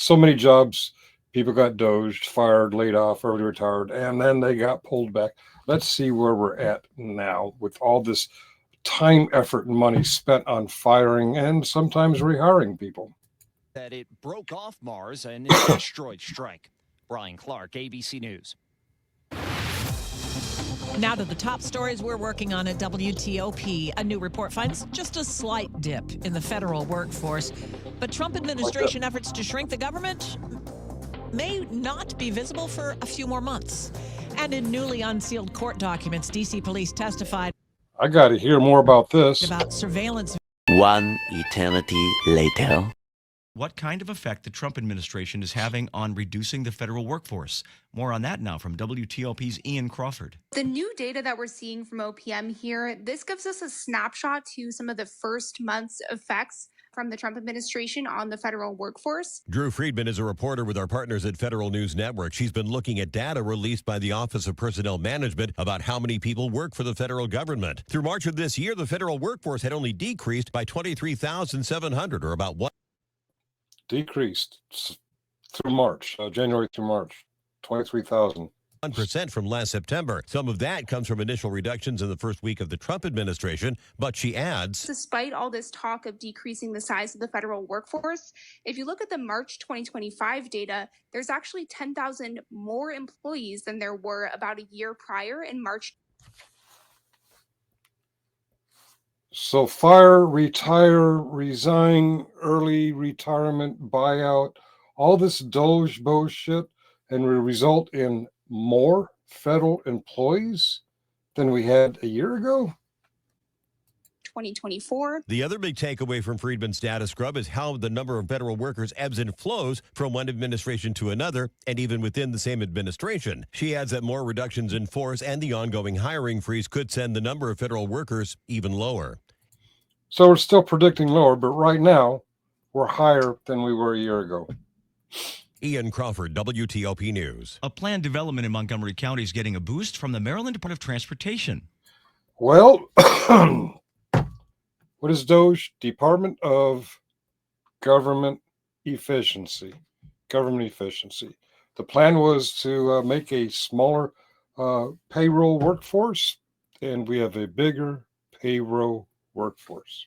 So many jobs, people got doged, fired, laid off, early retired, and then they got pulled back. Let's see where we're at now with all this time, effort, and money spent on firing and sometimes rehiring people. That it broke off Mars in an asteroid strike. Brian Clark, ABC News. Now to the top stories we're working on at WTOP. A new report finds just a slight dip in the federal workforce, but Trump administration efforts to shrink the government may not be visible for a few more months. And in newly unsealed court documents, D.C. police testified I got to hear more about this. about surveillance. One eternity later. What kind of effect the Trump administration is having on reducing the federal workforce. More on that now from WTOP's Ian Crawford. The new data that we're seeing from OPM here, this gives us a snapshot to some of the first month's effects from the Trump administration on the federal workforce. Drew Friedman is a reporter with our partners at Federal News Network. She's been looking at data released by the Office of Personnel Management about how many people work for the federal government. Through March of this year, the federal workforce had only decreased by 23,700, or about what? Decreased through March, January through March, 23,000. 1% from last September. Some of that comes from initial reductions in the first week of the Trump administration, but she adds, despite all this talk of decreasing the size of the federal workforce, if you look at the March 2025 data, there's actually 10,000 more employees than there were about a year prior in March. So fire, retire, resign, early retirement, buyout, all this Doge bullshit, and will result in more federal employees than we had a year ago. 2024. The other big takeaway from Friedman's data scrub is how the number of federal workers ebbs and flows from one administration to another, and even within the same administration. She adds that more reductions in force and the ongoing hiring freeze could send the number of federal workers even lower. So we're still predicting lower, but right now we're higher than we were a year ago. Ian Crawford, WTOP News. A planned development in Montgomery County is getting a boost from the Maryland Department of Transportation. Well, what is DOGE? Department of Government Efficiency. Government efficiency. The plan was to make a smaller payroll workforce, and we have a bigger payroll workforce.